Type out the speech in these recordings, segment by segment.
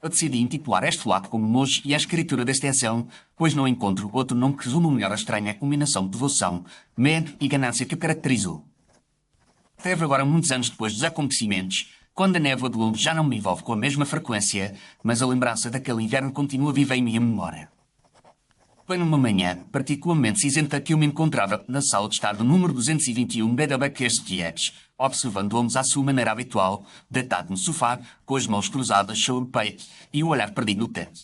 Eu decidi intitular este relato como Nojo e a escritura da extensão, pois não encontro outro nome que resume melhor a estranha combinação de devoção, medo e ganância que o caracterizou. Teve agora muitos anos depois dos acontecimentos, quando a névoa de Londres já não me envolve com a mesma frequência, mas a lembrança daquele inverno continua viva em minha memória. Foi numa manhã particularmente cinzenta que eu me encontrava na sala de estar do número 221 BWQSTH, observando Holmes à sua maneira habitual, deitado no sofá, com as mãos cruzadas sobre o peito e o olhar perdido no teto.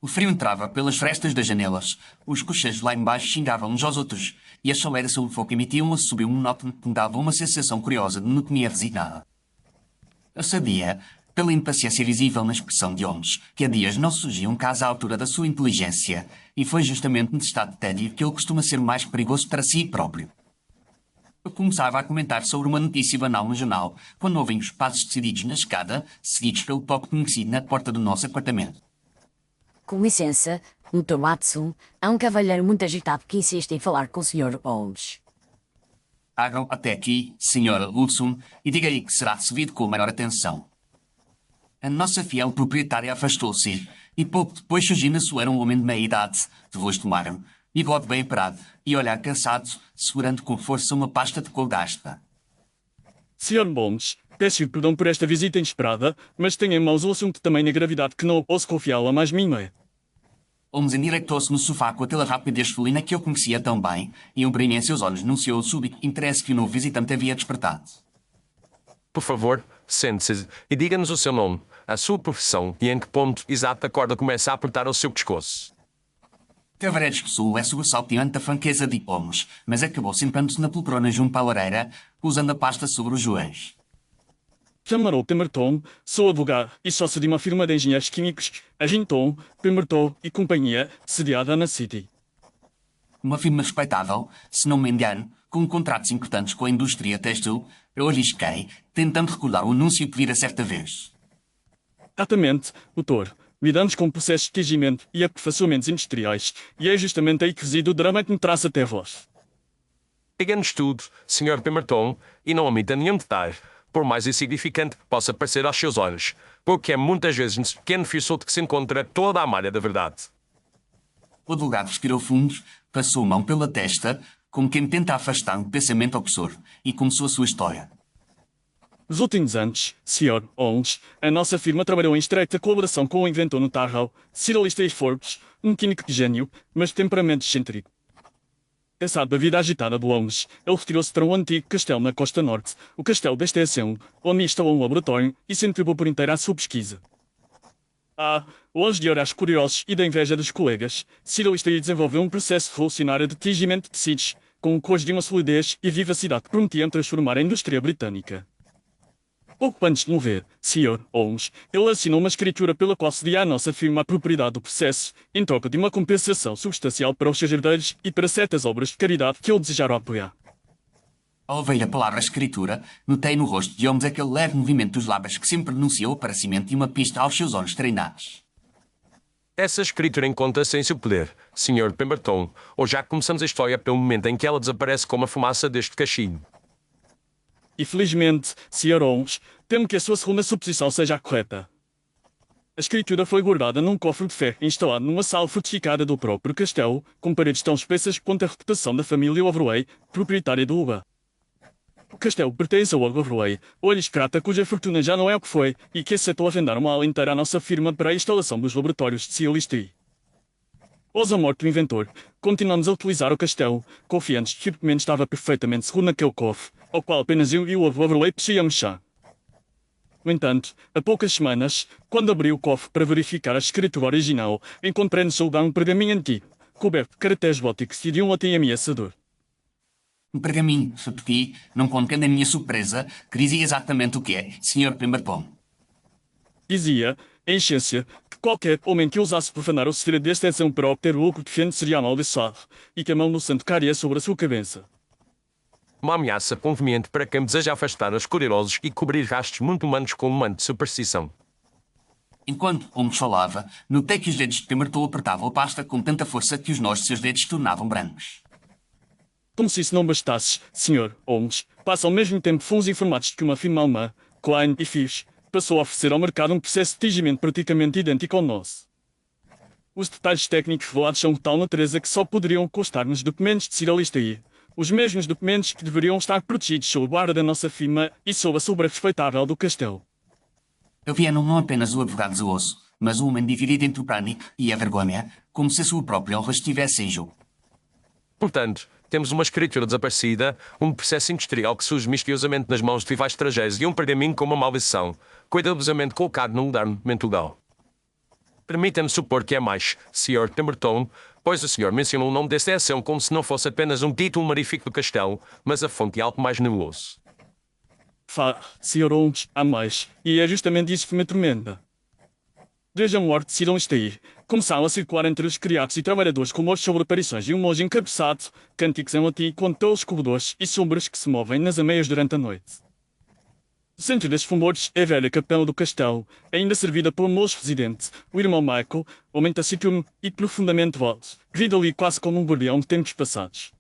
O frio entrava pelas frestas das janelas, os cocheiros lá embaixo xingavam uns aos outros, e as chaleiras sobre o fogo emitiam um assobio monótono que me dava uma sensação curiosa de monotonia resignada. Eu sabia, pela impaciência visível na expressão de Holmes, que há dias não surgia um caso à altura da sua inteligência, e foi justamente nesse estado de tédio que ele costuma ser mais perigoso para si próprio. Eu começava a comentar sobre uma notícia banal no jornal, quando ouvem os passos decididos na escada, seguidos pelo toque conhecido na porta do nosso apartamento. Com licença, Dr. Watson, há um cavalheiro muito agitado que insiste em falar com o Sr. Holmes. Tragam até aqui, Sra. Wilson, e diga-lhe que será recebido com a maior atenção. A nossa fiel proprietária afastou-se, e pouco depois surgiu na sua era um homem de meia idade, de rosto magro, bigode bem parado e olhar cansado, segurando com força uma pasta de cor d'asta. Sr. Holmes, peço perdão por esta visita inesperada, mas tenho em mãos um assunto de tamanha gravidade que não posso confiá-lo a mais mínima. Holmes endireitou-se no sofá com aquela rapidez felina que eu conhecia tão bem, e um brilho em seus olhos anunciou o súbito interesse que o novo visitante havia despertado. Por favor, sente-se e diga-nos o seu nome, a sua profissão e em que ponto exato a corda começa a apertar o seu pescoço. Cavaré discursou é sobressalto diante da franqueza de Holmes, mas acabou sentando-se na poltrona junto à lareira, usando a pasta sobre os joelhos. Chamo-me Pemberton, sou advogado e sócio de uma firma de engenheiros químicos, Agington, Pemberton e Companhia, sediada na City. Uma firma respeitável, se não me engano, com contratos importantes com a indústria têxtil, eu arrisquei, tentando recordar o anúncio que vira certa vez. Exatamente, doutor. Lidamos com processos de tingimento e aperfeiçoamentos industriais, e é justamente aí que reside o drama que me traz até vós. Diga-nos tudo, Sr. Pemberton, e não omita nenhum detalhe, por mais insignificante que possa parecer aos seus olhos, porque é muitas vezes nesse pequeno fio solto que se encontra toda a malha da verdade. O advogado respirou fundo, passou a mão pela testa, como quem tenta afastar um pensamento opressor, e começou a sua história. Nos últimos anos, Sr. Holmes, a nossa firma trabalhou em estreita colaboração com o inventor notável, Sir Alistair Forbes, um químico de gênio, mas de temperamento excêntrico. Cansado da vida agitada de Londres, ele retirou-se para um antigo castelo na costa norte, o castelo da Extensão, onde instalou um laboratório e se entregou por inteiro à sua pesquisa. Longe de olhares curiosos e da inveja dos colegas, Sir Alistair desenvolveu um processo revolucionário de tingimento de tecidos, com cores de uma solidez e vivacidade que prometiam transformar a indústria britânica. Pouco antes de morrer, Sr. Holmes, ele assinou uma escritura pela qual cedia à nossa firma a propriedade do processo, em troca de uma compensação substancial para os seus herdeiros e para certas obras de caridade que ele desejara apoiar. Ao ouvir a palavra escritura, notei no rosto de Holmes aquele leve movimento dos lábios que sempre pronunciou o aparecimento de uma pista aos seus olhos treinados. Essa escritura encontra-se em seu poder, Sr. Pemberton, ou já começamos a história pelo momento em que ela desaparece como a fumaça deste cachimbo. E felizmente, Sr. Holmes, temo que a sua segunda suposição seja a correta. A escritura foi guardada num cofre de ferro instalado numa sala fortificada do próprio castelo, com paredes tão espessas quanto a reputação da família Overway, proprietária do Uba. O castelo pertence ao Overway, o aristocrata cuja fortuna já não é o que foi e que aceitou arrendar uma ala inteira à nossa firma para a instalação dos laboratórios de Sir Alistair. Após a morte do inventor, continuamos a utilizar o castelo, confiantes de que o documento estava perfeitamente seguro naquele cofre, ao qual apenas eu e o Overlay possuíamos chá. No entanto, há poucas semanas, quando abri o cofre para verificar a escritura original, encontrei no seu lugar um pergaminho antigo, coberto de caracteres góticos e de um latim ameaçador. Um pergaminho, repeti, não contendo a minha surpresa, que dizia exatamente o que é, Sr. Pemberton. Dizia, em essência, que qualquer homem que ousasse profanar o segredo desta extensão para obter o lucro defende seria amaldiçoado, e que a mão do santo cairia sobre a sua cabeça. Uma ameaça conveniente para quem deseja afastar os curiosos e cobrir rastros muito humanos com um manto de superstição. Enquanto Holmes falava, notei que os dedos de Pemberton apertavam a pasta com tanta força que os nós de seus dedos se tornavam brancos. Como se isso não bastasse, Sr. Holmes, passa ao mesmo tempo fundos informados de que uma firma alemã, Klein e Fish, passou a oferecer ao mercado um processo de tingimento praticamente idêntico ao nosso. Os detalhes técnicos revelados são de tal natureza que só poderiam constar nos documentos de Cyril Listair, os mesmos documentos que deveriam estar protegidos sob a guarda da nossa firma e sob a sombra respeitável do castelo. Havia não apenas o advogado zeloso, mas um homem dividido entre o pânico e a vergonha, como se a sua própria honra estivesse em jogo. Portanto, temos uma escritura desaparecida, um processo industrial que surge misteriosamente nas mãos de rivais estrangeiros e um pergaminho com uma maldição, cuidadosamente colocado num lugar muito legal. Permita-me supor que é mais, Sr. Pemberton, pois o senhor mencionou o nome desta ação como se não fosse apenas um título marífico do castelo, mas a fonte de algo mais nebuloso. Sr. Holmes, há mais, e é justamente isso que me atormenta. Desde a morte de Cyril Listair, começaram a circular entre os criados e trabalhadores rumores sobre aparições de um monge encabeçado, cânticos em latim contra os corredores e sombras que se movem nas ameias durante a noite. O centro destes rumores é a velha capela do castelo, ainda servida por um moço residente, o irmão Michael, homem taciturno e profundamente voz, vivido ali quase como um guardião de tempos passados.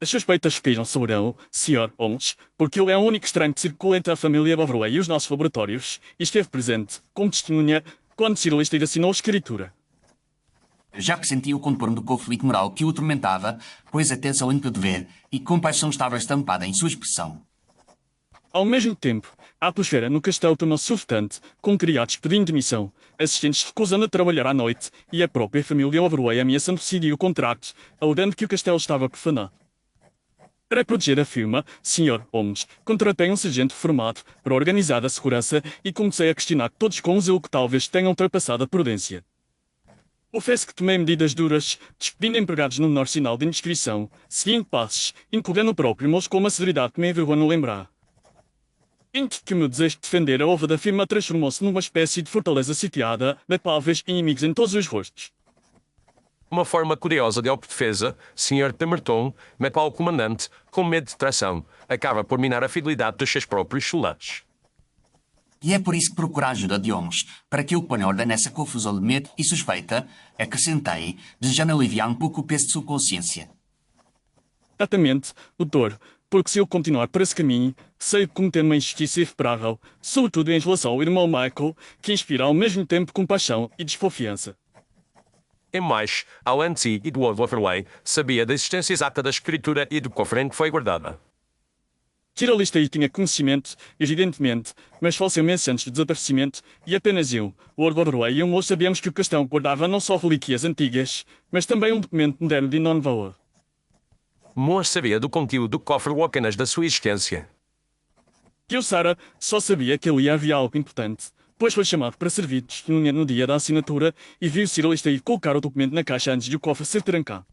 As suspeitas respiram sobre ele, Sr. Holmes, porque ele é o único estranho que circula entre a família Bovroway e os nossos laboratórios, e esteve presente, como testemunha, quando Cyril Listair assinou a escritura. Já que sentia o contorno do conflito moral que o atormentava, pôs atenção em tudo ver, e compaixão estava estampada em sua expressão. Ao mesmo tempo, a atmosfera no castelo tornou-se sufocante, com criados pedindo demissão, assistentes recusando a trabalhar à noite e a própria família Overway ameaçando decidir o contrato, alegando que o castelo estava profanado. Para proteger a firma, Sr. Holmes, contratei um sargento formado para organizar a segurança e comecei a questionar todos com um zelo que talvez tenham ultrapassado a prudência. Confesso que tomei medidas duras, despedindo empregados no menor sinal de indiscrição, seguindo passos, incluindo o próprio moço com uma severidade que me envergonha lembrar. Sinto que o meu desejo de defender a honra da firma transformou-se numa espécie de fortaleza sitiada, de palpáveis inimigos em todos os rostos. Uma forma curiosa de autodefesa, Sr. Pemberton, mete ao comandante, com medo de traição, acaba por minar a fidelidade dos seus próprios soldados. E é por isso que procura a ajuda de Holmes, para que ele ponha ordem nessa confusão de medo e suspeita, acrescentei, desejando aliviar um pouco o peso de sua consciência. Exatamente, doutor, porque se eu continuar por esse caminho, sei cometer uma injustiça irreparável, sobretudo em relação ao irmão Michael, que inspira ao mesmo tempo compaixão e desconfiança. Em mais, além de si e do Overway, sabia da existência exata da escritura e do cofre em que foi guardada. Cyril Listair tinha conhecimento, evidentemente, mas faleceu meses antes do desaparecimento, e apenas eu, o Lord Overway e o moço sabíamos que o castelo guardava não só relíquias antigas, mas também um documento moderno de enorme valor. Moore sabia do conteúdo do cofre ou apenas da sua existência. Que eu, Sarah, só sabia que ali havia algo importante, pois foi chamado para servir de testemunha no dia da assinatura e viu Cyril Listair colocar o documento na caixa antes de o cofre ser trancado.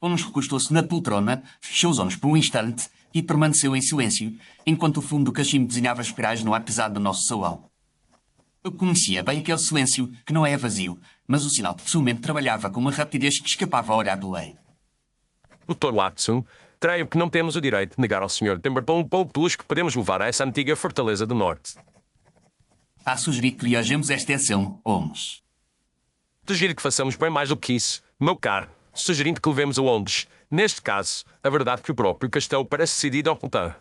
Holmes recostou-se na poltrona, fechou os olhos por um instante e permaneceu em silêncio, enquanto o fumo do cachimbo desenhava espirais no ar pesado do nosso salão. Eu conhecia bem aquele silêncio, que não é vazio, mas o sinal possivelmente trabalhava com uma rapidez que escapava ao olhar do lei. Dr. Watson, creio que não temos o direito de negar ao Sr. Pemberton o pouco de luz que podemos levar a essa antiga fortaleza do norte. Há sugerir que viajemos esta ação, Holmes. Sugiro que façamos bem mais do que isso, meu caro, sugerindo que levemos a Londres, neste caso, a verdade que o próprio castelo parece decidido a ocultar.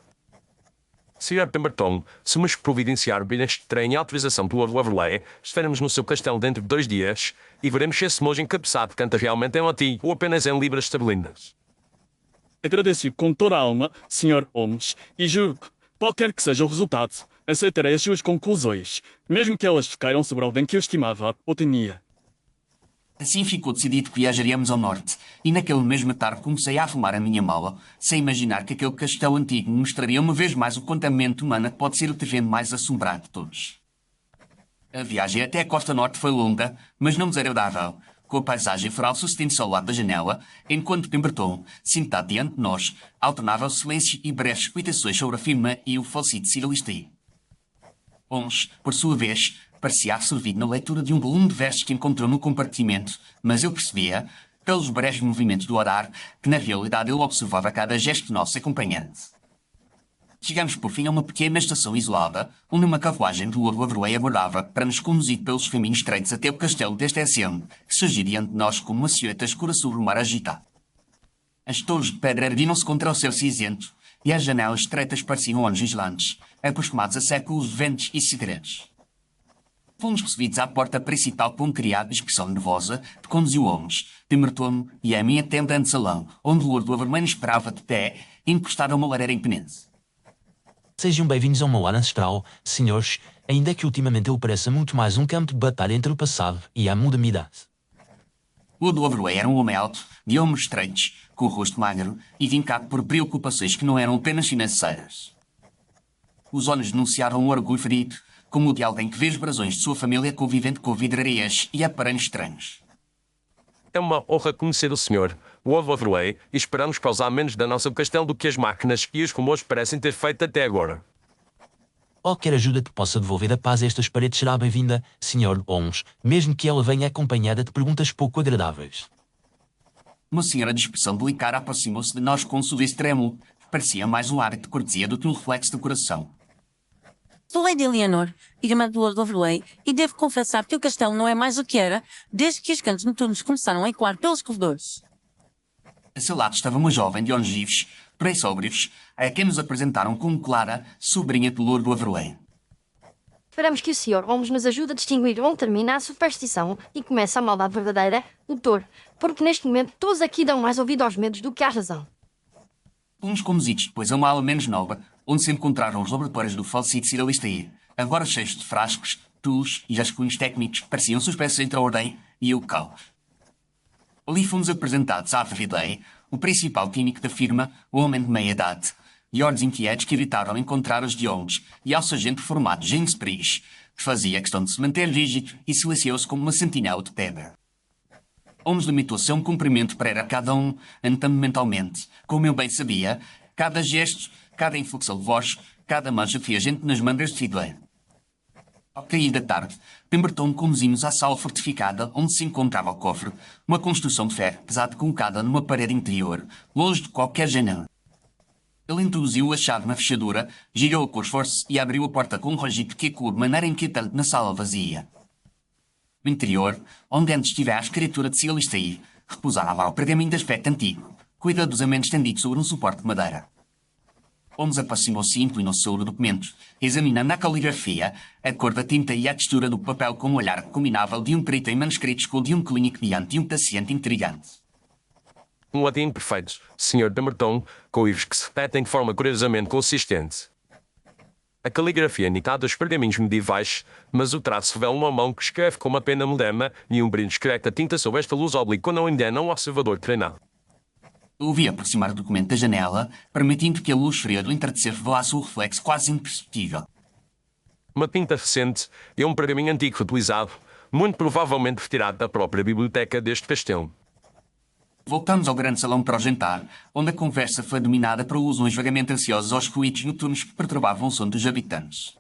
Sr. Pemberton, se nos providenciar bem este trem e autorização do Lord Overlay, estaremos no seu castelo dentro de 2 dias e veremos se esse monge encabeçado canta realmente em latim ou apenas em libras esterlinas. Agradeço com toda a alma, Sr. Holmes, e juro que, qualquer que seja o resultado, aceitarei as suas conclusões, mesmo que elas recaiam sobre alguém que eu estimava ou temia. Assim ficou decidido que viajaríamos ao norte, e naquele mesmo tarde comecei a arrumar a minha mala, sem imaginar que aquele castelo antigo me mostraria uma vez mais o contamento humano que pode ser o terreno mais assombrado de todos. A viagem até a costa norte foi longa, mas não desagradável, com a paisagem floral sucedendo-se ao lado da janela, enquanto Pemberton, sentado diante de nós, alternava o silêncio e breves explicações sobre a firma e o falecido Cyril Listair. Holmes, por sua vez, parecia absorvido na leitura de um volume de versos que encontrou no compartimento, mas eu percebia, pelos breves movimentos do olhar, que na realidade ele observava cada gesto do nosso acompanhante. Chegamos por fim a uma pequena estação isolada, onde uma carruagem do Lord Overway aguardava para nos conduzir pelos caminhos estreitos até o castelo deste SM, que surgia diante de nós como uma silhueta escura sobre o mar agitado. As torres de pedra erguiam-se contra o céu cinzento, e as janelas estreitas pareciam olhos vigilantes, acostumados a séculos de ventos e segredos. Fomos recebidos à porta principal por um criado de expressão nervosa que conduziu homens, Timerton e a minha tenda de salão, onde o Lord do Vermelho esperava de pé, encostado a uma lareira imponente. Sejam bem-vindos ao meu lar ancestral, senhores, ainda que ultimamente ele pareça muito mais um campo de batalha entre o passado e a modernidade. O Lord do Overway era um homem alto, de ombros estreitos, com o rosto magro e vincado por preocupações que não eram apenas financeiras. Os olhos denunciaram um orgulho ferido, como o de alguém que vê os brasões de sua família convivendo com vidrarias e aparelhos estranhos. É uma honra conhecer o senhor, Lord Overway, e esperamos causar menos da nossa castelo do que as máquinas e os rumores parecem ter feito até agora. Qualquer ajuda que possa devolver a paz a estas paredes será bem-vinda, Sr. Holmes, mesmo que ela venha acompanhada de perguntas pouco agradáveis. Uma senhora de expressão delicada aproximou-se de nós com um sorriso trêmulo, que parecia mais um ar de cortesia do que um reflexo de coração. Sou Lady Eleanor, irmã do Lord Overway, e devo confessar que o castelo não é mais o que era desde que os cantos noturnos começaram a ecoar pelos corredores. A seu lado estava uma jovem de olhos vivos, porém sóbrios, a quem nos apresentaram como Clara, sobrinha do Lord do Overway. Esperamos que o Sr. Holmes nos ajude a distinguir onde termina a superstição e começa a maldade verdadeira, doutor, porque neste momento todos aqui dão mais ouvido aos medos do que à razão. Fomos conduzidos depois a uma ala menos nova, onde se encontraram os laboratórios do falecido Sir Alistair, agora cheios de frascos, tools e rascunhos técnicos que pareciam suspeitos entre a ordem e o caos. Ali fomos apresentados a Arthur Ridley, o principal químico da firma, o homem de meia-idade, e olhos inquietos que evitaram encontrar os de Holmes, e ao sargento formado James Priest, que fazia questão de se manter rígido e silencioso como uma sentinela de pedra. Holmes limitou-se a um cumprimento para cada um, anotando mentalmente, como eu bem sabia, cada gesto, cada influxo de voz, cada mancha de agente nas mangas de Ridley. Ao cair da tarde, Pemberton conduziu-nos à sala fortificada onde se encontrava o cofre, uma construção de ferro pesada colocada numa parede interior, longe de qualquer janela. Ele introduziu a chave na fechadura, girou-a com esforço e abriu a porta com um rangido que ecoou de maneira inquietante na sala vazia. No interior, onde antes estivera a escritura de Sir Alistair, repousava o pergaminho de aspecto antigo, cuidadosamente estendido sobre um suporte de madeira. Holmes aproximou-se e inclinou-se sobre o documento, examinando a caligrafia, a cor da tinta e a textura do papel com um olhar combinável de um perito em manuscritos com o de um clínico diante de um paciente intrigante. Um latim perfeito, Sr. Pemberton, com livros que se repetem de forma curiosamente consistente. A caligrafia imitada os pergaminhos medievais, mas o traço revela uma mão que escreve com uma pena moderna e um brilho discreto a tinta sobre esta luz oblíqua não engana um observador treinado. Eu ouvi aproximar o documento da janela, permitindo que a luz fria do entardecer revelasse o reflexo quase imperceptível. Uma tinta recente e um pergaminho antigo utilizado, muito provavelmente retirado da própria biblioteca deste castelo. Voltamos ao grande salão para o jantar, onde a conversa foi dominada por alusões vagamente ansiosas aos ruídos noturnos que perturbavam o sono dos habitantes.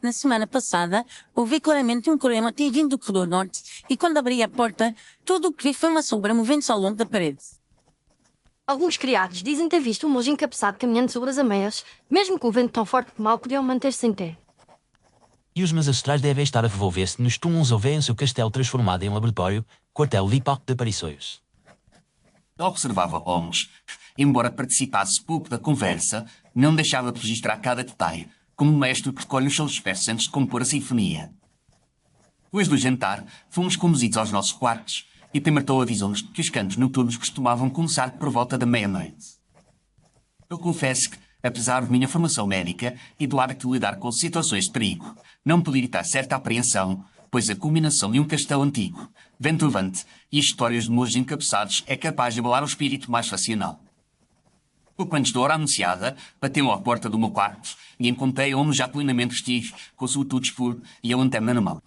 Na semana passada, ouvi claramente um corema ter vindo do corredor norte e quando abri a porta, tudo o que vi foi uma sombra movendo-se ao longo da parede. Alguns criados dizem ter visto um mojo encabeçado caminhando sobre as ameias, mesmo com o vento tão forte que mal podiam manter-se em pé. E os meus ancestrais devem estar a revolver-se nos túmulos ou veem seu castelo transformado em laboratório, quartel e palco de aparições. Observava Holmes, embora participasse pouco da conversa, não deixava de registrar cada detalhe, como um mestre que recolhe os seus versos antes de compor a sinfonia. Depois do jantar, fomos conduzidos aos nossos quartos e Pemberton avisou-nos que os cantos noturnos costumavam começar por volta da meia-noite. Eu confesso que, apesar de minha formação médica e do hábito de lidar com situações de perigo, não pude evitar certa apreensão, pois a combinação de um castelo antigo, ventovante e histórias de mojos encabeçados é capaz de abalar o espírito mais racional. Pouco antes da hora anunciada, bateu à porta do meu quarto e encontrei Holmes já plenamente vestido, com o seu tudo escuro e a lanterna na mão.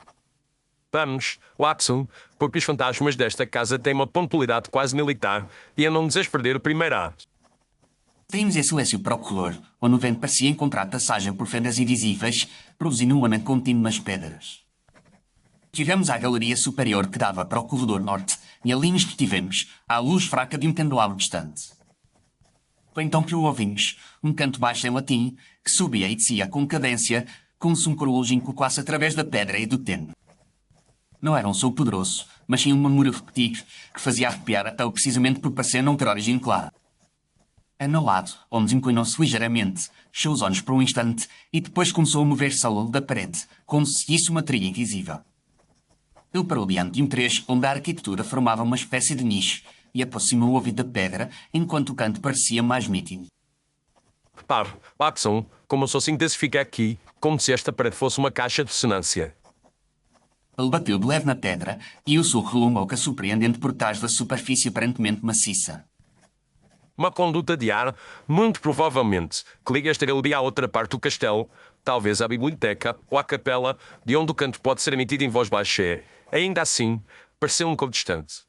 Vamos, Watson, porque os fantasmas desta casa têm uma pontualidade quase militar e andam nos a perder o primeiro ato. Saímos em silêncio para o corredor, onde o vento parecia encontrar passagem por fendas invisíveis, produzindo um ano contínuo nas pedras. Chegamos à galeria superior que dava para o corredor norte e ali nos detivemos, à luz fraca de um candelabro distante. Foi então que o ouvimos, um canto baixo em latim, que subia e descia com cadência, como se um coro longínquo coasse através da pedra e do teno. Não era um som poderoso, mas sim um murmúrio repetido que fazia arrepiar até precisamente por parecer não ter origem clara. Anulado, onde inclinou-se ligeiramente, fechou os olhos por um instante e depois começou a mover-se ao longo da parede, como se seguisse uma trilha invisível. Ele parou diante de um trecho onde a arquitetura formava uma espécie de nicho e aproximou o ouvido da pedra, enquanto o canto parecia mais nítido. Repare, Watson, como o som se intensifica aqui, como se esta parede fosse uma caixa de ressonância. Ele bateu de leve na pedra e o som relou uma boca surpreendente por trás da superfície aparentemente maciça. Uma conduta de ar, muito provavelmente, que liga esta galeria à outra parte do castelo, talvez à biblioteca ou à capela, de onde o canto pode ser emitido em voz baixa. Ainda assim, pareceu um pouco distante.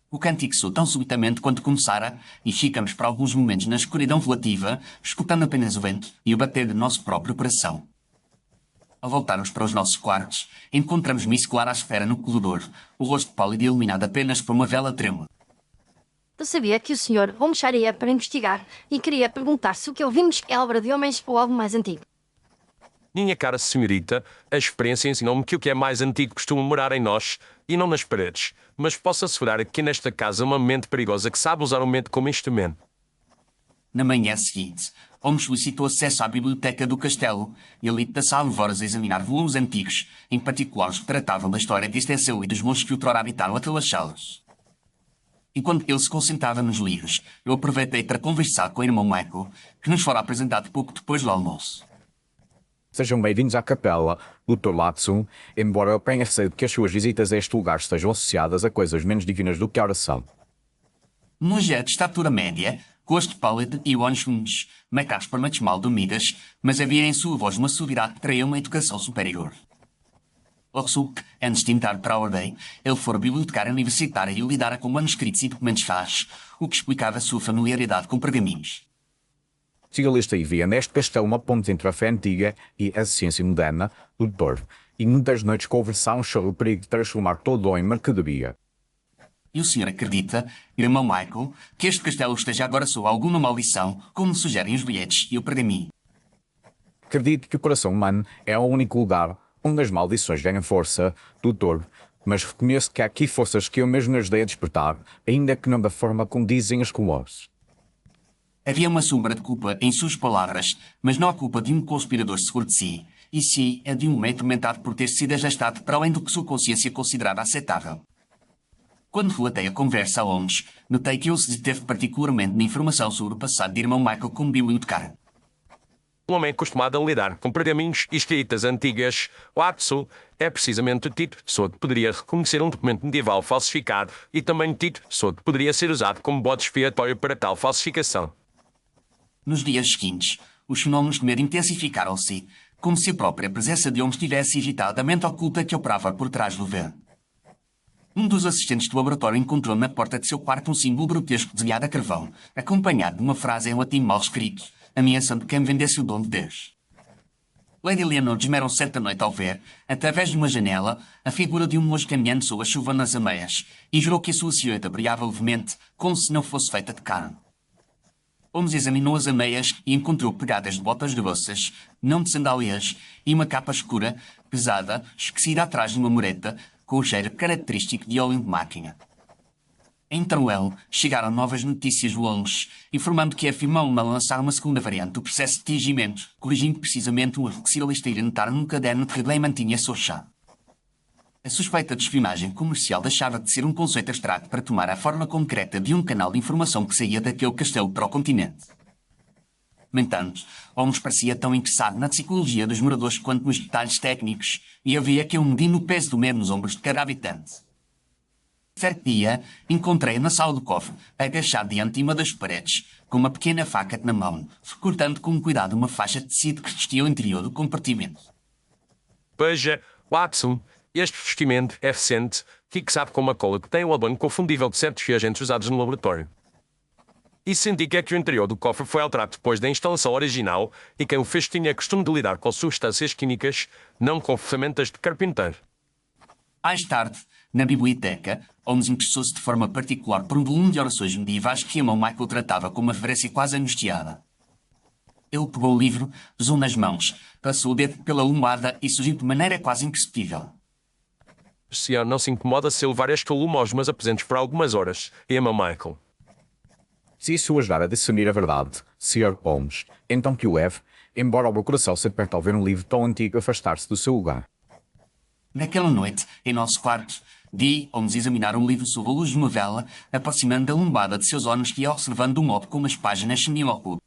O cântico soou tão subitamente quanto começara e ficamos por alguns momentos na escuridão relativa, escutando apenas o vento e o bater do nosso próprio coração. Ao voltarmos para os nossos quartos, encontramos Miss Clara à esfera no corredor, o rosto pálido e iluminado apenas por uma vela trêmula. Eu sabia que o Sr. Holmes estaria para investigar e queria perguntar se o que ouvimos é obra de homens ou algo mais antigo. Minha cara senhorita, a experiência ensinou-me que o que é mais antigo costuma morar em nós e não nas paredes, mas posso assegurar que nesta casa há uma mente perigosa que sabe usar o medo como instrumento. Na manhã seguinte, Holmes solicitou acesso à biblioteca do castelo e ali passava horas a examinar volumes antigos, em particular os que tratavam da história de extensão e dos monstros que outrora habitaram aquelas salas. Enquanto ele se concentrava nos livros, eu aproveitei para conversar com o irmão Michael, que nos fora apresentado pouco depois do almoço. Sejam bem-vindos à capela, Dr. Watson, embora eu tenha receio que as suas visitas a este lugar estejam associadas a coisas menos divinas do que a oração. Mulher de estatura média, rosto pálido e olhos fundos, marcados por muitos mal dormidas, mas havia em sua voz uma suavidade que traía uma educação superior. Logo que, antes de entrar para a ordem, ele fora bibliotecário universitário e lidara com manuscritos e documentos raros, o que explicava a sua familiaridade com pergaminhos. Se ele está aí via neste castelo uma ponte entre a fé antiga e a ciência moderna, doutor, e muitas noites conversamos sobre o perigo de transformar todo em mercadoria. E o senhor acredita, irmão Michael, que este castelo esteja agora sob alguma maldição, como sugerem os bilhetes e o pergaminho? Acredito que o coração humano é o único lugar onde as maldições ganham força, doutor, mas reconheço que há aqui forças que eu mesmo ajudei a despertar, ainda que não da forma como dizem as colossos. Havia uma sombra de culpa em suas palavras, mas não a culpa de um conspirador seguro de si, e sim a de um homem atormentado por ter sido ajustado para além do que sua consciência considerava aceitável. Quando relatei a conversa a Holmes, notei que ele se deteve particularmente na informação sobre o passado de irmão Michael como bibliotecário. Um homem acostumado a lidar com pergaminhos e escritas antigas, Watson é precisamente o tipo de pessoa que poderia reconhecer um documento medieval falsificado e também o tipo de pessoa que poderia ser usado como bode expiatório para tal falsificação. Nos dias seguintes, os fenómenos de medo intensificaram-se, como se a própria presença de Holmes tivesse agitado a mente oculta que operava por trás do véu. Um dos assistentes do laboratório encontrou na porta de seu quarto um símbolo grotesco desenhado a carvão, acompanhado de uma frase em latim mal escrito, ameaçando quem vendesse o dom de Deus. Lady Leonor desmeram certa noite ao ver, através de uma janela, a figura de um moço caminhando sob a chuva nas ameias, e jurou que a sua silhueta brilhava levemente, como se não fosse feita de carne. Holmes examinou as ameias e encontrou pegadas de botas grossas, não de sandálias, e uma capa escura, pesada, esquecida atrás de uma mureta, com o cheiro característico de óleo de máquina. Em Tranwell, chegaram novas notícias longas, informando que afirmou-me a lançar uma segunda variante do processo de tingimento, corrigindo precisamente um erro que Sir Alistair notara num caderno que Ridley mantinha sob chá. A suspeita de espionagem comercial deixava de ser um conceito abstrato para tomar a forma concreta de um canal de informação que saía daquele castelo para o continente. No entanto, Holmes parecia tão interessado na psicologia dos moradores quanto nos detalhes técnicos, e havia que eu medindo o peso do mesmo nos ombros de cada habitante. Certo dia, encontrei-o na sala do cofre, agachado diante de uma das paredes, com uma pequena faca na mão, recortando com cuidado uma faixa de tecido que vestia o interior do compartimento. Veja, Watson, este vestimento é recente, que sabe com uma cola que tem o abanco confundível de certos reagentes usados no laboratório. Isso indica que o interior do cofre foi alterado depois da instalação original e quem o fez tinha costume de lidar com substâncias químicas, não com ferramentas de carpinteiro. Mais tarde, na biblioteca, Holmes interessou-se de forma particular por um volume de orações medievais que irmão Michael tratava com uma reverência quase angustiada. Ele pegou o livro, usou nas mãos, passou o dedo pela almofada e surgiu de maneira quase imperceptível. O senhor não se incomoda se eu levar este volume aos meus aposentos por algumas horas, irmão Michael. Se isso o ajudar a discernir a verdade, Sr. Holmes, então que o leve, embora o meu coração se aperte ao ver um livro tão antigo afastar-se do seu lugar. Naquela noite, em nosso quarto, Dee vamos examinar um livro sob a luz de uma vela, aproximando da lombada de seus olhos que ia observando um modo com umas páginas semi-ocultas.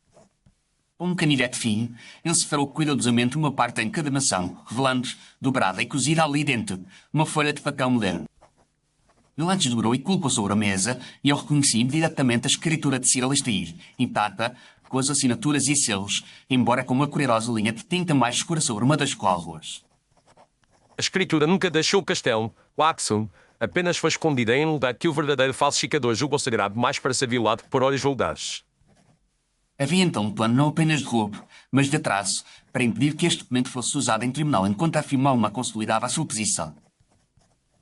Com um canivete fino, ele separou cuidadosamente uma parte da encadernação, revelando, dobrada e cozida ali dentro, uma folha de papel moderno. Ele antes dobrou e colocou sobre a mesa, e eu reconheci imediatamente a escritura de Sir Alistair, intacta, com as assinaturas e selos, embora com uma cuidadosa linha de tinta mais escura sobre uma das cláusulas. A escritura nunca deixou o castelo, Watson, apenas foi escondida em um lugar que o verdadeiro falsificador julgou sagrado mais para ser violado por olhos vulgares. Havia então um plano não apenas de roubo, mas de atraso, para impedir que este documento fosse usado em tribunal enquanto a afirmar-uma consolidava a sua posição.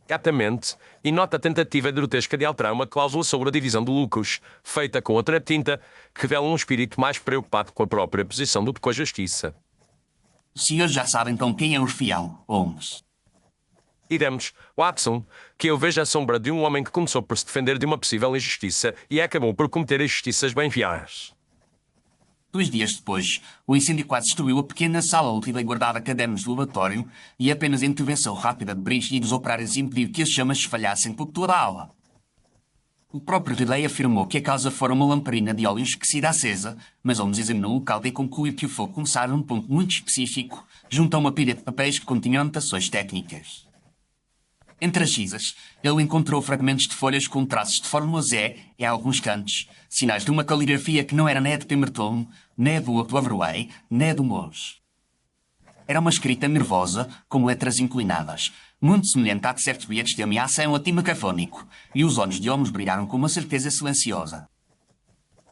Exatamente, e nota a tentativa grotesca de alterar uma cláusula sobre a divisão de lucros, feita com outra tinta, que revela um espírito mais preocupado com a própria posição do que com a justiça. Os senhores já sabem então quem é o fiel, Holmes. Iremos, Watson, que eu vejo a sombra de um homem que começou por se defender de uma possível injustiça e acabou por cometer injustiças bem reais. 2 dias depois, o incêndio quase destruiu a pequena sala onde tive guardada cadernos do laboratório e apenas a intervenção rápida de Briggs e dos operários impediu que as chamas se espalhassem por toda a aula. O próprio Ridley afirmou que a causa fora uma lamparina de óleo esquecida acesa, mas Holmes examinou o local e concluiu que o fogo começara num ponto muito específico, junto a uma pilha de papéis que continham anotações técnicas. Entre as cinzas, ele encontrou fragmentos de folhas com traços de fórmulas E em alguns cantos, sinais de uma caligrafia que não era nem a de Pemberton, nem a do Overway, nem a do Morse. Era uma escrita nervosa, com letras inclinadas, muito semelhante à de certos bilhetes de ameaça em latim macafónico, e os olhos de Holmes brilharam com uma certeza silenciosa.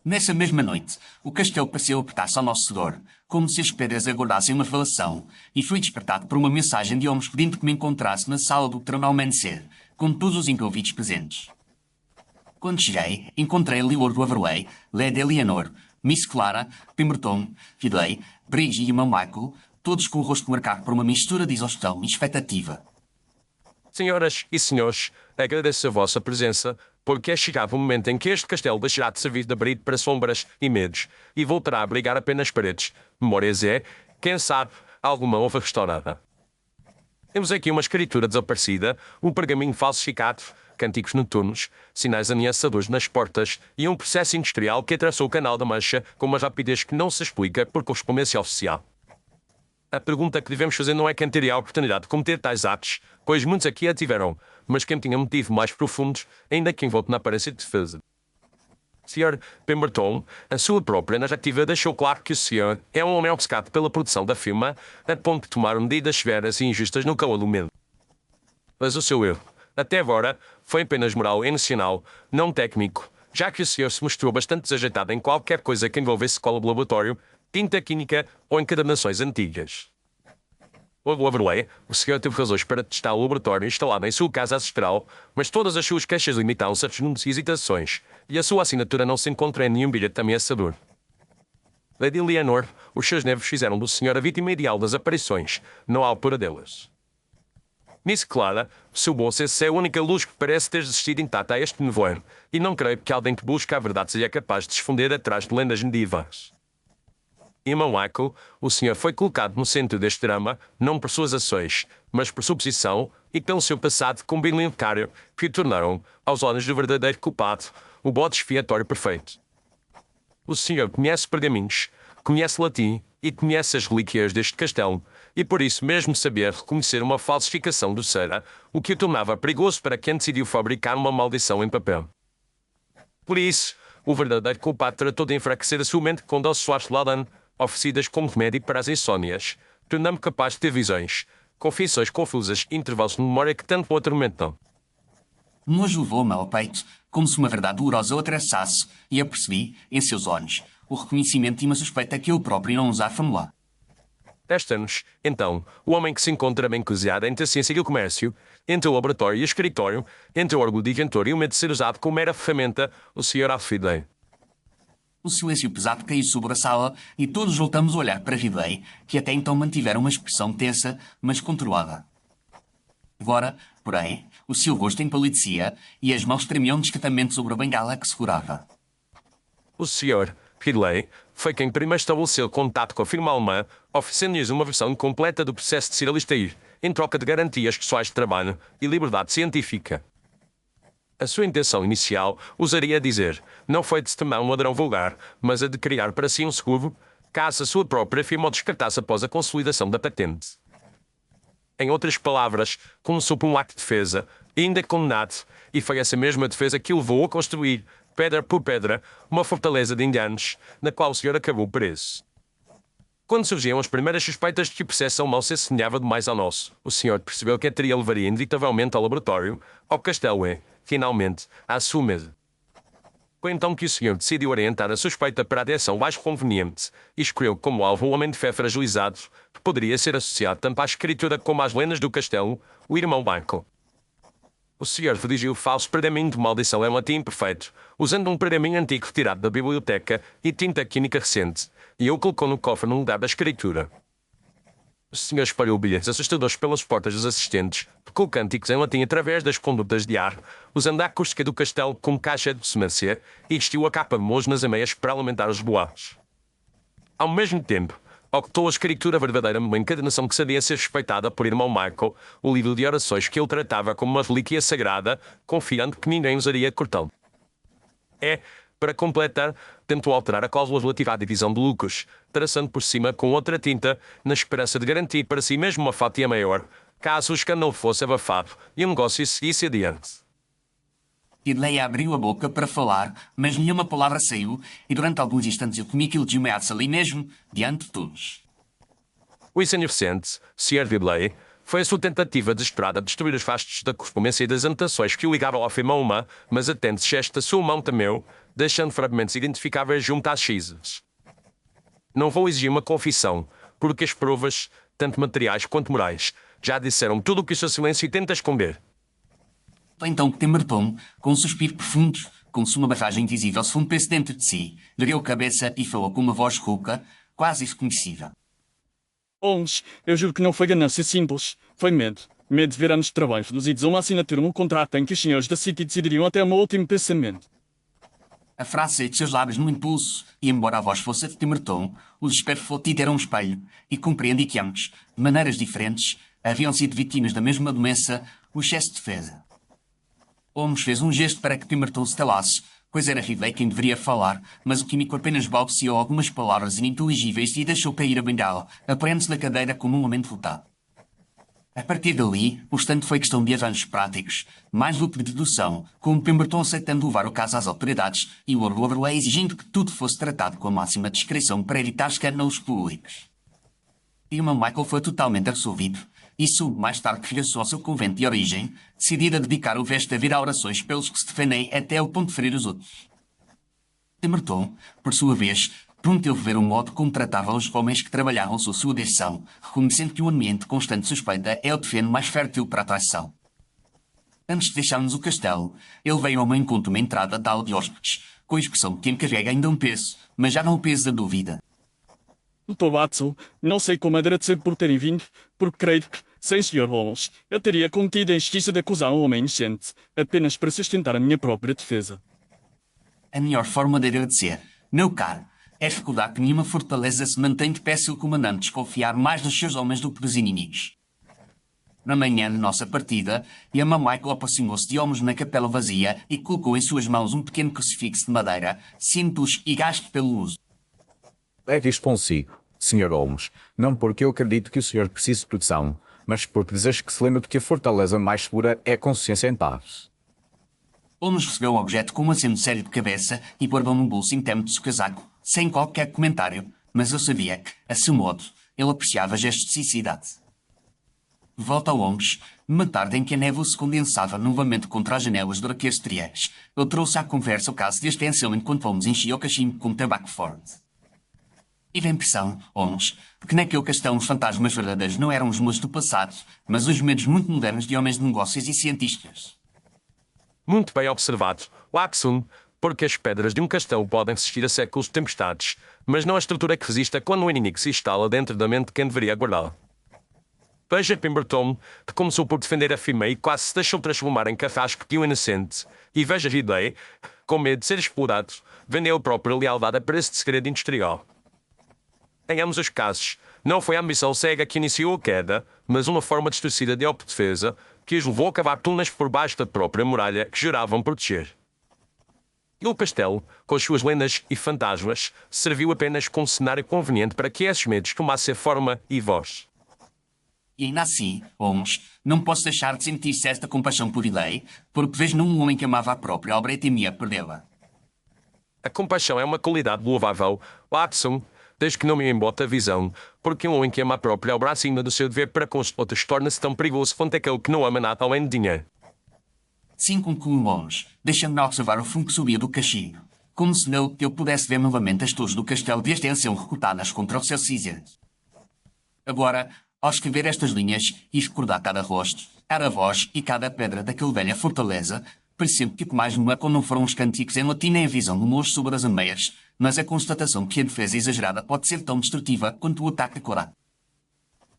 Nessa mesma noite, o castelo pareceu apertar-se ao nosso redor, como se as pedras aguardassem uma revelação, e fui despertado por uma mensagem de Holmes pedindo que me encontrasse na sala do trono ao amanhecer, com todos os envolvidos presentes. Quando cheguei, encontrei Lord Overway, Lady Eleanor, Miss Clara, Pemberton, Ridley, Briggs e irmão Michael, todos com o rosto marcado por uma mistura de exaustão e expectativa. Senhoras e senhores, agradeço a vossa presença, porque é chegado o momento em que este castelo deixará de servir de abrigo para sombras e medos, e voltará a abrigar apenas paredes, memórias e, quem sabe, alguma honra restaurada. Temos aqui uma escritura desaparecida, um pergaminho falsificado, cânticos noturnos, sinais ameaçadores nas portas e um processo industrial que atravessou o Canal da Mancha com uma rapidez que não se explica por correspondência oficial. A pergunta que devemos fazer não é quem teria a oportunidade de cometer tais atos, pois muitos aqui a tiveram, mas quem tinha motivo mais profundos, ainda que envolto na aparência de defesa. Sr. Pemberton, a sua própria narrativa deixou claro que o Sr. é um homem obcecado pela produção da firma, a ponto de tomar medidas severas e injustas no calor do medo. Mas o seu erro, até agora, foi apenas moral e nacional, não técnico, já que o Sr. se mostrou bastante desajeitado em qualquer coisa que envolvesse escola de laboratório, tinta química ou encadernações antigas. O Overway, o senhor teve razões para testar o laboratório instalado em sua casa ancestral, mas todas as suas queixas limitaram certos números e hesitações, e a sua assinatura não se encontra em nenhum bilhete ameaçador. Lady Leonor, os seus nervos fizeram do senhor a vítima ideal das aparições, não há altura delas. Miss Clara, o seu bom senso é a única luz que parece ter existido intacta a este nevoeiro, e não creio que alguém que busca a verdade seja capaz de se esconder atrás de lendas medievais. Irmão Michael, o senhor foi colocado no centro deste drama, não por suas ações, mas por sua posição e pelo seu passado como bibliotecário, que o tornaram, aos olhos do verdadeiro culpado, o bode expiatório perfeito. O senhor conhece pergaminhos, conhece latim e conhece as relíquias deste castelo, e por isso mesmo sabia reconhecer uma falsificação do cera, o que o tornava perigoso para quem decidiu fabricar uma maldição em papel. Por isso, o verdadeiro culpado tratou de enfraquecer a sua mente com doces suaves de Ladan, oferecidas como remédio para as insónias, tornando-me capaz de ter visões, confissões confusas e intervalos de memória que tanto o atormentam. Nojo levou-me ao peito, como se uma verdade dolorosa o atravessasse, e apercebi, em seus olhos, o reconhecimento e uma suspeita que eu próprio não ousava formular. Testa-nos, então, o homem que se encontra bem cozinhado entre a ciência e o comércio, entre o laboratório e o escritório, entre o orgulho de inventor e o medo de ser usado como mera ferramenta, o Sr. Alfred. O silêncio pesado caiu sobre a sala e todos voltamos a olhar para Ridley, que até então mantivera uma expressão tensa, mas controlada. Agora, porém, o seu rosto empalidecia e as mãos tremiam discretamente sobre a bengala que segurava. O Sr. Ridley foi quem primeiro estabeleceu contato com a firma alemã, oferecendo-lhes uma versão completa do processo de Sir Alistair, em troca de garantias pessoais de trabalho e liberdade científica. A sua intenção inicial, ousaria dizer, não foi de se tornar um ladrão vulgar, mas a de criar para si um seguro, caso a sua própria firma o descartasse após a consolidação da patente. Em outras palavras, começou por um acto de defesa, ainda condenado, e foi essa mesma defesa que o levou a construir, pedra por pedra, uma fortaleza de indianos, na qual o senhor acabou preso. Quando surgiam as primeiras suspeitas de que o processo alemão se assemelhava demais ao nosso, o senhor percebeu que a teria levaria inevitavelmente ao laboratório, ao castelo e, finalmente, à sua mesa. Foi então que o senhor decidiu orientar a suspeita para a direção mais conveniente e escolheu como alvo um homem de fé fragilizado, que poderia ser associado tanto à escritura como às lendas do castelo, o irmão Michael. O senhor redigiu o falso pergaminho de maldição em latim perfeito, usando um pergaminho antigo retirado da biblioteca e tinta química recente, e o colocou no cofre no lugar da escritura. O senhor espalhou bilhetes assustadores pelas portas dos assistentes, tocou cânticos em latim através das condutas de ar, usando a acústica do castelo como caixa de dissonância, e vestiu a capa de mouros nas ameias para alimentar os boatos. Ao mesmo tempo, ocultou a escritura verdadeira numa encadenação que sabia ser respeitada por irmão Michael, o livro de orações que ele tratava como uma relíquia sagrada, confiando que ninguém usaria cortá-lo. Para completar, tentou alterar a cláusula relativa à divisão de lucros, traçando por cima com outra tinta, na esperança de garantir para si mesmo uma fatia maior, caso o escândalo fosse abafado e o negócio seguisse adiante. Ridley abriu a boca para falar, mas nenhuma palavra saiu, e durante alguns instantes eu comi aquilo de ameaça ali mesmo, diante de todos. O insignificante, Sr. Ridley, foi a sua tentativa desesperada de destruir os fastos da correspondência e das anotações que o ligavam à firma alemã, mas atende-se gesto da sua mão temeu, deixando fragmentos identificáveis junto às cinzas. Não vou exigir uma confissão, porque as provas, tanto materiais quanto morais, já disseram tudo o que o seu silêncio tenta esconder. Então que Temerton, com um suspiro profundo, como se uma barragem invisível se fundesse dentro de si, ergueu a cabeça e falou com uma voz rouca, quase irreconhecível. Holmes, eu juro que não foi ganância simples. Foi medo. Medo de ver anos de trabalho reduzidos a uma assinatura num contrato em que os senhores da City decidiriam até o meu último pensamento. A frase saiu de seus lábios num impulso, e embora a voz fosse a de Temerton, o desespero flotito era um espelho, e compreendi que ambos, de maneiras diferentes, haviam sido vítimas da mesma doença, o excesso de defesa. Holmes fez um gesto para que Temerton se calasse, pois era Ridley quem deveria falar, mas o químico apenas balbuciou algumas palavras ininteligíveis e deixou cair a bengala, apoiando-se na cadeira como um homem derrotado. A partir dali, o restante foi questão de arranjos práticos, mais lucro de dedução, com Pemberton aceitando levar o caso às autoridades e o Lord Overlay exigindo que tudo fosse tratado com a máxima discrição para evitar escândalos públicos. E o meu Michael foi totalmente absolvido, e soube mais tarde que regressou ao seu convento de origem, decidido a dedicar o resto da vida a orações pelos que se defendem até ao ponto de ferir os outros. Pemberton, por sua vez, prometeu rever o modo como tratava os homens que trabalhavam sob sua direção, reconhecendo que o ambiente de constante suspeita é o terreno mais fértil para a traição. Antes de deixarmos o castelo, ele veio ao meu encontro uma entrada da aula de hóspedes, com a expressão que carrega ainda um peso, mas já não o peso da dúvida. Dr. Watson, não sei como agradecer por terem vindo, porque creio que, sem Sr. Holmes, eu teria cometido a injustiça de acusar um homem inocente, apenas para sustentar a minha própria defesa. A melhor forma de agradecer, meu caro, é recordar que nenhuma fortaleza se mantém de pé se o comandante desconfiar mais dos seus homens do que dos inimigos. Na manhã da nossa partida, Yama Michael aproximou-se de Holmes na capela vazia e colocou em suas mãos um pequeno crucifixo de madeira, simples e gasto pelo uso. Leve isto consigo, Sr. Holmes, não porque eu acredito que o senhor precise de proteção, mas porque desejo que se lembre de que a fortaleza mais segura é a consciência em paz. Holmes recebeu o objeto com um aceno sério de cabeça e guardou num bolso interno de seu casaco, sem qualquer comentário, mas eu sabia que, a seu modo, ele apreciava gestos de sinceridade. De volta a Holmes, numa tarde em que a névoa se condensava novamente contra as janelas do arqueiro exteriores, ele trouxe à conversa o caso deste venceu enquanto Holmes enchia o cachimbo com tabaco forte. Tive a impressão, Holmes, de que naquele castelo os fantasmas verdadeiros não eram os medos do passado, mas os medos muito modernos de homens de negócios e cientistas. Muito bem observado, Watson, porque as pedras de um castelo podem resistir a séculos de tempestades, mas não a estrutura que resista quando o inimigo se instala dentro da mente de quem deveria guardá-la. Veja Pemberton, que começou por defender a firma e quase se deixou transformar em carrasco de um inocente. E veja Ridley, com medo de ser explorado, vendeu a própria lealdade a preço de segredo industrial. Em ambos os casos, não foi a ambição cega que iniciou a queda, mas uma forma distorcida de autodefesa que os levou a cavar túneis por baixo da própria muralha que juravam proteger. E o castelo, com as suas lendas e fantasmas, serviu apenas como cenário conveniente para que esses medos tomassem forma e voz. E ainda assim, Holmes, não posso deixar de sentir certa compaixão por Ridley, porque vejo num homem que amava a própria obra e temia perdê-la. A compaixão é uma qualidade louvável, Watson, desde que não me embota a visão, porque um homem que ama a própria obra acima do seu dever para com os outros torna-se tão perigoso quanto aquele que não ama nada além de dinheiro. Sim, concluiu Holmes, deixando-me observar o fumo que subia do cachimbo, como se nele eu pudesse ver novamente as torres do castelo de extensão recrutadas contra o seu Caesar. Agora, ao escrever estas linhas e recordar cada rosto, cada voz e cada pedra daquela velha fortaleza, percebo que o que mais me marcou não foram os cânticos em latim nem a visão do moço sobre as ameias, mas a constatação que a defesa exagerada pode ser tão destrutiva quanto o ataque acordado.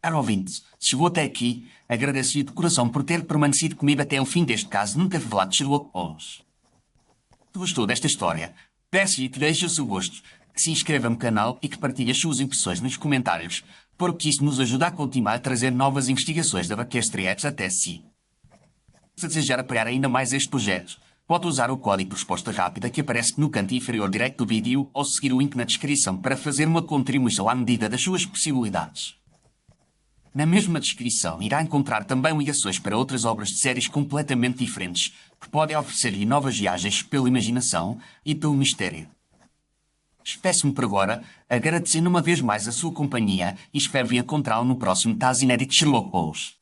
Caro ouvinte, se chegou até aqui, agradeço-lhe de coração por ter permanecido comigo até o fim deste caso nunca revelado de Sherlock Holmes. Se gostou desta história, peço-lhe que deixe o seu gosto, que se inscreva no canal e que partilhe as suas impressões nos comentários, porque isso nos ajuda a continuar a trazer novas investigações da Baquestriets até si. Se desejar apoiar ainda mais este projeto, pode usar o código de resposta rápida que aparece no canto inferior direito do vídeo ou seguir o link na descrição para fazer uma contribuição à medida das suas possibilidades. Na mesma descrição irá encontrar também ligações para outras obras de séries completamente diferentes que podem oferecer-lhe novas viagens pela imaginação e pelo mistério. Despeço-me por agora, agradecendo uma vez mais a sua companhia e espero encontrá-lo no próximo Taz Inédito Sherlock Holmes.